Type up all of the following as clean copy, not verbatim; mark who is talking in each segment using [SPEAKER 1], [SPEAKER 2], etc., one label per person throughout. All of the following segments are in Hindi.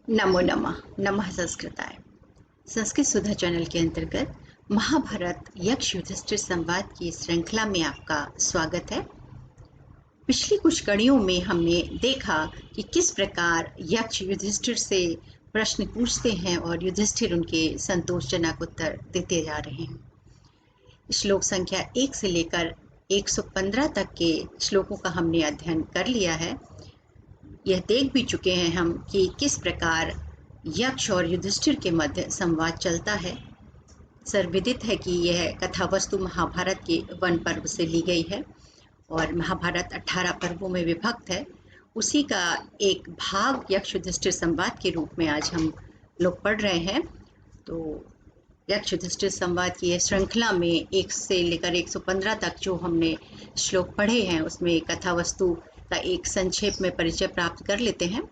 [SPEAKER 1] नमो नमः नमः संस्कृताय। संस्कृत सुधा चैनल के अंतर्गत महाभारत यक्ष युधिष्ठिर संवाद की श्रृंखला में आपका स्वागत है। पिछली कुछ कड़ियों में हमने देखा कि किस प्रकार यक्ष युधिष्ठिर से प्रश्न पूछते हैं और युधिष्ठिर उनके संतोषजनक उत्तर देते जा रहे हैं। श्लोक संख्या 1 से लेकर 115 तक के श्लोकों का हमने अध्ययन कर लिया है। यह देख भी चुके हैं हम कि किस प्रकार यक्ष और युधिष्ठिर के मध्य संवाद चलता है। सर्वविदित है कि यह कथा वस्तु महाभारत के वन पर्व से ली गई है और महाभारत 18 पर्वों में विभक्त है। उसी का एक भाग यक्ष युधिष्ठिर संवाद के रूप में आज हम लोग पढ़ रहे हैं। तो यक्ष युधिष्ठिर संवाद की यह श्रृंखला में 1 से लेकर 115 तक जो हमने श्लोक पढ़े हैं उसमें कथा वस्तु का एक संक्षेप में परिचय प्राप्त कर लेते हैं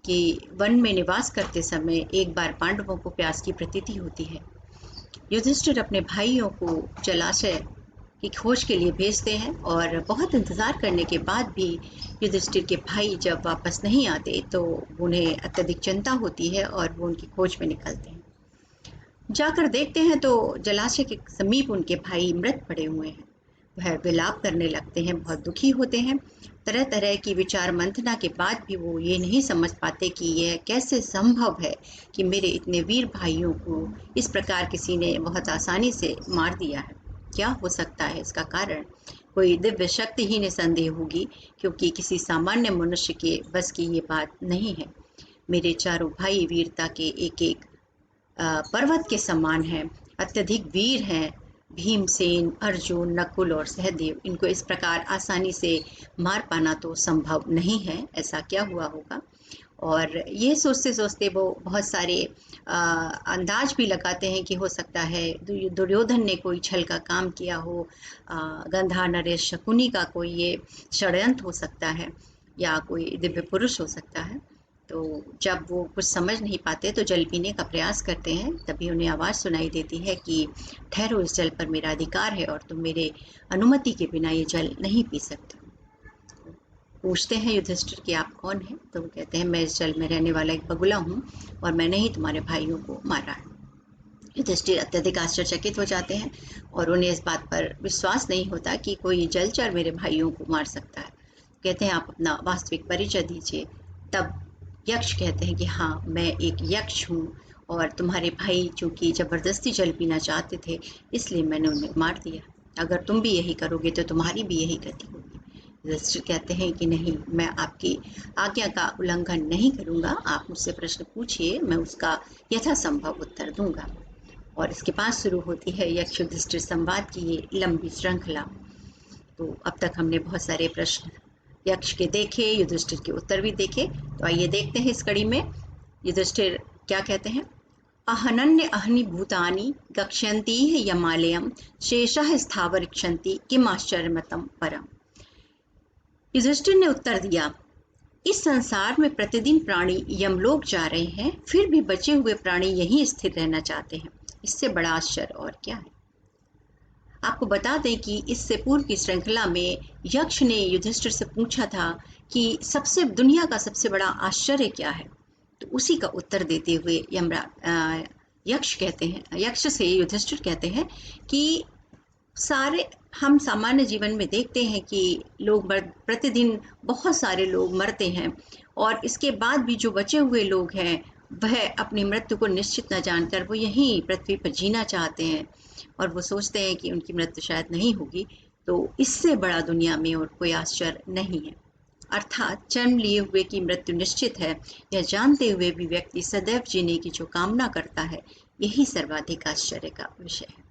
[SPEAKER 1] कि वन में निवास करते समय एक बार पांडवों को प्यास की प्रतीति होती है। युधिष्ठिर अपने भाइयों को जलाशय की खोज के लिए भेजते हैं और बहुत इंतज़ार करने के बाद भी युधिष्ठिर के भाई जब वापस नहीं आते तो उन्हें अत्यधिक चिंता होती है और वो उनकी खोज में निकलते हैं। जाकर देखते हैं तो जलाशय के समीप उनके भाई मृत पड़े हुए हैं। वह विलाप करने लगते हैं, बहुत दुखी होते हैं। तरह तरह की विचार मंथना के बाद भी वो ये नहीं समझ पाते कि यह कैसे संभव है कि मेरे इतने वीर भाइयों को इस प्रकार किसी ने बहुत आसानी से मार दिया है। क्या हो सकता है इसका कारण? कोई दिव्य शक्ति ही निसंदेह होगी, क्योंकि किसी सामान्य मनुष्य के बस की ये बात नहीं है। मेरे चारों भाई वीरता के एक एक पर्वत के समान हैं, अत्यधिक वीर हैं। भीमसेन, अर्जुन, नकुल और सहदेव, इनको इस प्रकार आसानी से मार पाना तो संभव नहीं है। ऐसा क्या हुआ होगा? और ये सोचते सोचते वो बहुत सारे अंदाज भी लगाते हैं कि हो सकता है दुर्योधन ने कोई छल का काम किया हो, गंधा नरेश शकुनी का कोई ये षड्यंत्र हो सकता है या कोई दिव्य पुरुष हो सकता है। तो जब वो कुछ समझ नहीं पाते तो जल पीने का प्रयास करते हैं। तभी उन्हें आवाज़ सुनाई देती है कि ठहरो, इस जल पर मेरा अधिकार है और तुम मेरे अनुमति के बिना ये जल नहीं पी सकते। पूछते हैं युधिष्ठिर कि आप कौन हैं? तो वो कहते हैं मैं इस जल में रहने वाला एक बगुला हूँ और मैंने ही तुम्हारे भाइयों को मारा है। युधिष्ठिर अत्यधिक आश्चर्यचकित हो जाते हैं और उन्हें इस बात पर विश्वास नहीं होता कि कोई जलचर मेरे भाइयों को मार सकता है। कहते हैं आप अपना वास्तविक परिचय दीजिए। तब यक्ष कहते हैं कि हाँ, मैं एक यक्ष हूँ और तुम्हारे भाई चूंकि ज़बरदस्ती जल पीना चाहते थे इसलिए मैंने उन्हें मार दिया। अगर तुम भी यही करोगे तो तुम्हारी भी यही गति होगी। युधिष्ठिर कहते हैं कि नहीं, मैं आपकी आज्ञा का उल्लंघन नहीं करूँगा। आप मुझसे प्रश्न पूछिए, मैं उसका यथासंभव उत्तर दूंगा। और इसके बाद शुरू होती है यक्ष युधिष्ठिर संवाद की ये लंबी श्रृंखला। तो अब तक हमने बहुत सारे प्रश्न यक्ष के देखे, युधिष्ठिर के उत्तर भी देखे। तो आइए देखते हैं इस कड़ी में युधिष्ठिर क्या कहते हैं। अहनन्य अहनि भूतानि गक्ष्यन्ति यमालयम शेषः स्थावरिक्षन्ति किम आश्चर्यमतम परम। युधिष्ठिर ने उत्तर दिया, इस संसार में प्रतिदिन प्राणी यमलोक जा रहे हैं, फिर भी बचे हुए प्राणी यहीं स्थिर रहना चाहते हैं। इससे बड़ा आश्चर्य और क्या है? आपको बता दें कि इससे पूर्व की श्रृंखला में यक्ष ने युधिष्ठिर से पूछा था कि दुनिया का सबसे बड़ा आश्चर्य क्या है। तो उसी का उत्तर देते हुए यक्ष कहते हैं, यक्ष से युधिष्ठिर कहते हैं कि सारे हम सामान्य जीवन में देखते हैं कि प्रतिदिन बहुत सारे लोग मरते हैं और इसके बाद भी जो बचे हुए लोग हैं वह अपनी मृत्यु को निश्चित न जानकर वो यहीं पृथ्वी पर जीना चाहते हैं और वो सोचते हैं कि उनकी मृत्यु शायद नहीं होगी। तो इससे बड़ा दुनिया में और कोई आश्चर्य नहीं है। अर्थात जन्म लिए हुए की मृत्यु निश्चित है, यह जानते हुए भी व्यक्ति सदैव जीने की जो कामना करता है, यही सर्वाधिक आश्चर्य का विषय है।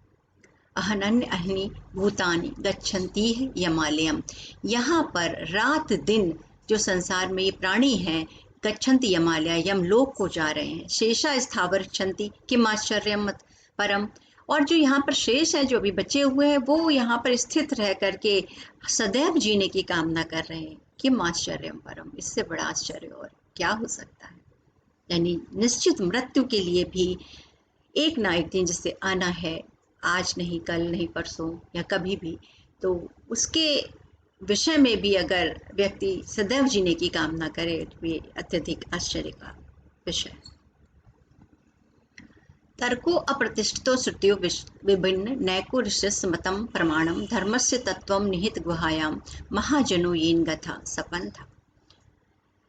[SPEAKER 1] अहनन्य अहनि भूतानि गच्छन्ति यमालयम, यहाँ पर रात दिन जो संसार में ये प्राणी हैं, गच्छन्ति यमालय, यमलोक को जा रहे हैं। शेषा स्थावर छन्ति किम आश्चर्यम परम, और जो यहाँ पर शेष है, जो अभी बचे हुए हैं, वो यहाँ पर स्थित रह करके सदैव जीने की कामना कर रहे हैं। किम आश्चर्यम परम, इससे बड़ा आश्चर्य और क्या हो सकता है। यानी निश्चित मृत्यु के लिए भी एक ना एक दिन जिससे आना है, आज नहीं, कल नहीं, परसों या कभी भी, तो उसके विषय में भी अगर व्यक्ति सदैव जीने की कामना करे तो ये अत्यधिक आश्चर्य का विषय। तर्को अप्रतिष्ठितो श्रुतियो विभिन्न नैको ऋषस्य मतं प्रमाणम धर्मस्य तत्वं निहित गुहायां महाजनो येन गथा सपंथा।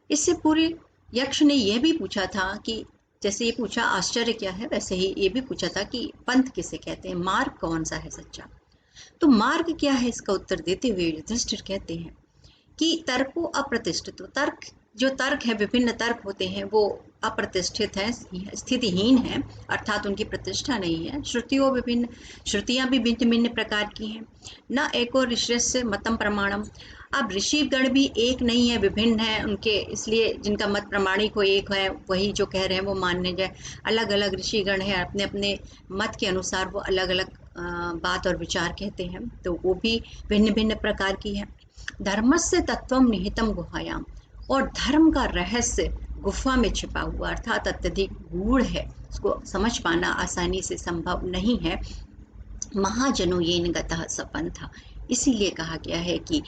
[SPEAKER 1] इससे पूरे यक्ष ने यह भी पूछा था कि जैसे ये पूछा आश्चर्य क्या है, वैसे ही ये भी पूछा था कि पंथ किसे कहते हैं, मार्ग कौन सा है सच्चा। तो मार्ग क्या है, इसका उत्तर देते हुए युधिष्ठिर कहते हैं कि तर्को अप्रतिष्ठित, तर्क जो तर्क है, विभिन्न तर्क होते हैं, वो अप्रतिष्ठित है, स्थितिहीन है, अर्थात उनकी प्रतिष्ठा नहीं है। श्रुतियों विभिन्न, श्रुतियां भी भिन्न भिन्न प्रकार की हैं। न एको ऋषिस्य मतम प्रमाणम, अब ऋषिगण भी एक नहीं है, विभिन्न है उनके, इसलिए जिनका मत प्रमाणिक हो एक है, वही जो कह रहे हैं वो मानने जाए। अलग अलग ऋषिगण हैं, अपने अपने मत के अनुसार वो अलग अलग बात और विचार कहते हैं, तो वो भी भिन्न भिन्न प्रकार की है। धर्मस्य तत्वम निहितम गुहायाम, और धर्म का रहस्य गुफा में छिपा हुआ, अर्थात अत्यधिक गूढ़ है, उसको समझ पाना आसानी से संभव नहीं है। महाजनो येन गतः सपंथा, इसीलिए कहा गया है कि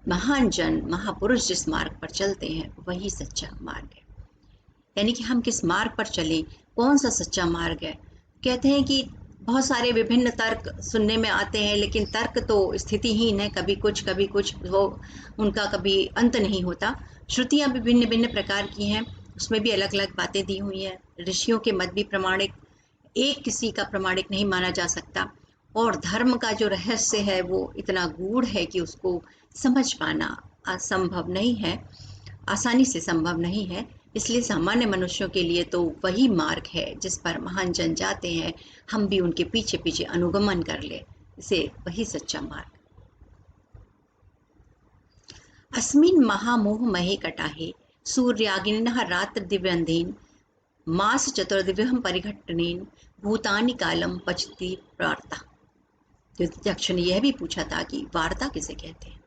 [SPEAKER 1] महान जन, महापुरुष जिस मार्ग पर चलते हैं वही सच्चा मार्ग है। यानी कि हम किस मार्ग पर चलें, कौन सा सच्चा मार्ग है। कहते हैं कि बहुत सारे विभिन्न तर्क सुनने में आते हैं, लेकिन तर्क तो स्थितिहीन है, कभी कुछ वो उनका कभी अंत नहीं होता। श्रुतियाँ भी भिन्न भिन्न प्रकार की हैं, उसमें भी अलग अलग बातें दी हुई हैं। ऋषियों के मत भी प्रमाणिक, एक किसी का प्रमाणिक नहीं माना जा सकता। और धर्म का जो रहस्य है वो इतना गूढ़ है कि उसको समझ पाना असंभव नहीं है, आसानी से संभव नहीं है। इसलिए सामान्य मनुष्यों के लिए तो वही मार्ग है जिस पर महान जन जाते हैं, हम भी उनके पीछे पीछे अनुगमन कर ले, इसे वही सच्चा मार्ग। अस्मिन् महामोह महे कटाहे सूर्याग्निनः रात्र दिव्यंधीन मास चतुर्दिव्यम परिघटनेन भूतानि कालम पचती वार्ता। यक्ष ने यह भी पूछा था कि वार्ता किसे कहते हैं,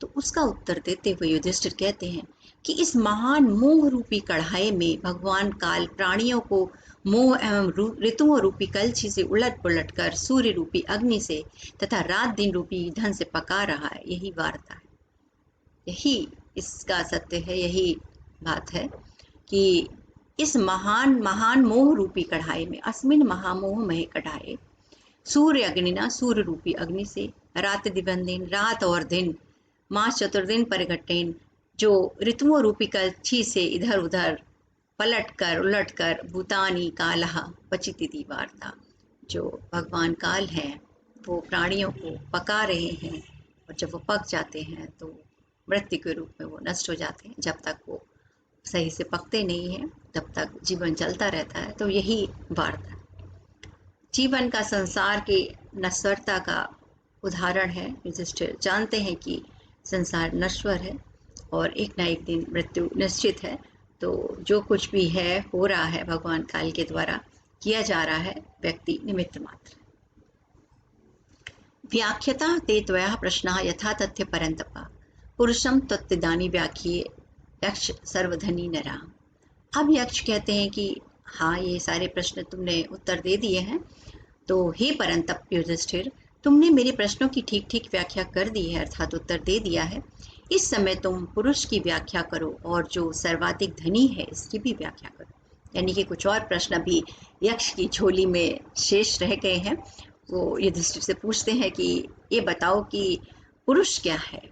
[SPEAKER 1] तो उसका उत्तर देते हुए युधिष्ठिर कहते हैं कि इस महान मोह रूपी कढ़ाई में भगवान काल प्राणियों को मोह एवं ऋतुओं रूपी कलछी से उलट पुलट कर सूर्य रूपी अग्नि से तथा रात दिन रूपी ईंधन से पका रहा है, यही वार्ता है, यही इसका सत्य है। यही बात है कि इस महान महान मोह रूपी कढ़ाई में, अस्मिन महामोह महे कढ़ाई, सूर्य अग्निना, सूर्य रूपी अग्नि से, रात दिवंदिन, रात और दिन, मास चतुर्दिन परिघटेन, जो ऋतुओं रूपी कलछी से इधर उधर पलट कर उलट कर, भूतानी कालह पचिति वार्ता, जो भगवान काल हैं वो प्राणियों को पका रहे हैं, और जब वो पक जाते हैं तो मृत्यु के रूप में वो नष्ट हो जाते हैं। जब तक वो सही से पकते नहीं हैं तब तक जीवन चलता रहता है, तो यही वार्ता जीवन का, संसार की नश्वरता का उदाहरण है। युधिष्ठिर जानते हैं कि संसार नश्वर है और एक ना एक दिन मृत्यु निश्चित है, तो जो कुछ भी है हो रहा है भगवान काल के द्वारा किया जा रहा है, व्यक्ति निमित्त मात्र। व्याख्यता ते त्वया प्रश्नः यथा तथ्य परंतपा पुरुषम तत्दानी व्याख्ये यक्ष सर्वधनी नरा। अब यक्ष कहते हैं कि हाँ, ये सारे प्रश्न तुमने उत्तर दे दिए हैं, तो हे परंतप युधिष्ठिर, तुमने मेरे प्रश्नों की ठीक ठीक व्याख्या कर दी है, अर्थात उत्तर दे दिया है। इस समय तुम पुरुष की व्याख्या करो और जो सर्वाधिक धनी है इसकी भी व्याख्या करो। यानी कि कुछ और प्रश्न अभी यक्ष की झोली में शेष रह गए हैं। वो युधिष्ठिर से पूछते हैं कि ये बताओ कि पुरुष क्या है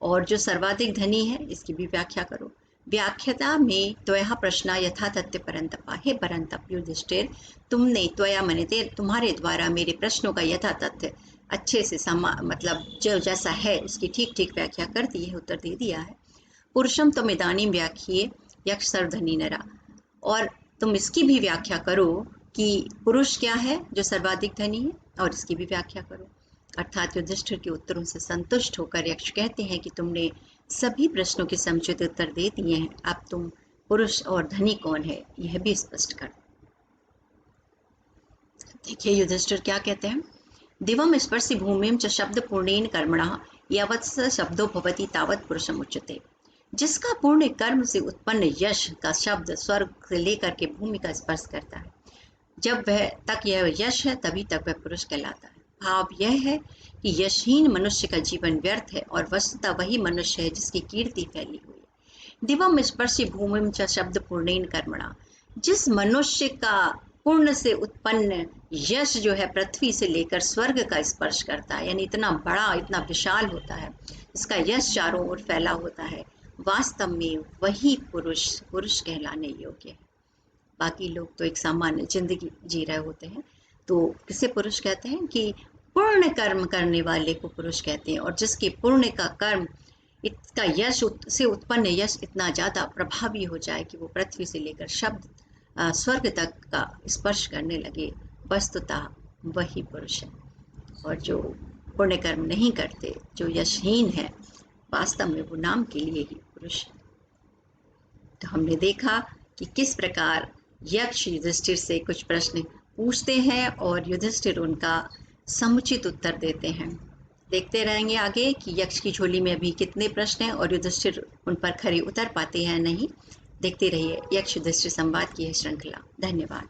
[SPEAKER 1] और जो सर्वाधिक धनी है इसकी भी व्याख्या करो। व्याख्यता में त्वया प्रश्न यथा तथ्य परंतपा, हे परंतप युधिष्ठिर, तुमने त्वया मने तुम्हारे द्वारा मेरे प्रश्नों का यथा तथ्य अच्छे से मतलब जो जैसा है उसकी ठीक ठीक व्याख्या कर दी है, उत्तर दे दिया है। पुरुषम तुम इदानीम व्याख्ये यक्ष सर्वधनी नरा, और तुम इसकी भी व्याख्या करो कि पुरुष क्या है जो सर्वाधिक धनी है, और इसकी भी व्याख्या करो। अर्थात युधिष्ठिर के उत्तरों से संतुष्ट होकर यक्ष कहते हैं कि तुमने सभी प्रश्नों के समुचित उत्तर दे दिए हैं, अब तुम पुरुष और धनी कौन है यह भी स्पष्ट कर। देखिए युधिष्ठिर क्या कहते हैं, दिवम स्पर्शि भूमिम च शब्द पूर्णेन कर्मणा यावत् स शब्दो भवति तावत् पुरुषम उच्यते। जिसका पूर्ण कर्म से उत्पन्न यश का शब्द स्वर्ग से लेकर के भूमि का स्पर्श करता है, जब वह तक यह यश है तभी तक वह पुरुष कहलाता है। भाव यह है कि यशहीन मनुष्य का जीवन व्यर्थ है, और वस्तुतः वही मनुष्य है जिसकी कीर्ति फैली हुई है। दिवम स्पर्शी भूमिम च शब्द पूर्णेन कर्मणा, जिस मनुष्य का पुण्य से उत्पन्न यश जो है पृथ्वी से लेकर स्वर्ग का स्पर्श करता है, यानी इतना बड़ा, इतना विशाल होता है, इसका यश चारों ओर फैला होता है, वास्तव में वही पुरुष पुरुष कहलाने योग्य है। बाकी लोग तो एक सामान्य जिंदगी जी रहे होते हैं। तो किसे पुरुष कहते हैं कि पुण्य कर्म करने वाले को पुरुष कहते हैं, और जिसके पुण्य का कर्म, इसका यश से उत्पन्न यश इतना ज़्यादा प्रभावी हो जाए कि वो पृथ्वी से लेकर स्वर्ग तक का स्पर्श करने लगे, वस्तुतः वही पुरुष है। और जो पुण्य कर्म नहीं करते, जो यशहीन है, वास्तव में वो नाम के लिए ही पुरुष है। तो हमने देखा कि किस प्रकार यक्ष युधिष्ठिर से कुछ प्रश्न पूछते हैं और युधिष्ठिर उनका समुचित उत्तर देते हैं। देखते रहेंगे आगे कि यक्ष की झोली में अभी कितने प्रश्न हैं और युधिष्ठिर उन पर खरे उतर पाते हैं नहीं। देखते रहिए यक्ष युधिष्ठिर संवाद की यह श्रृंखला। धन्यवाद।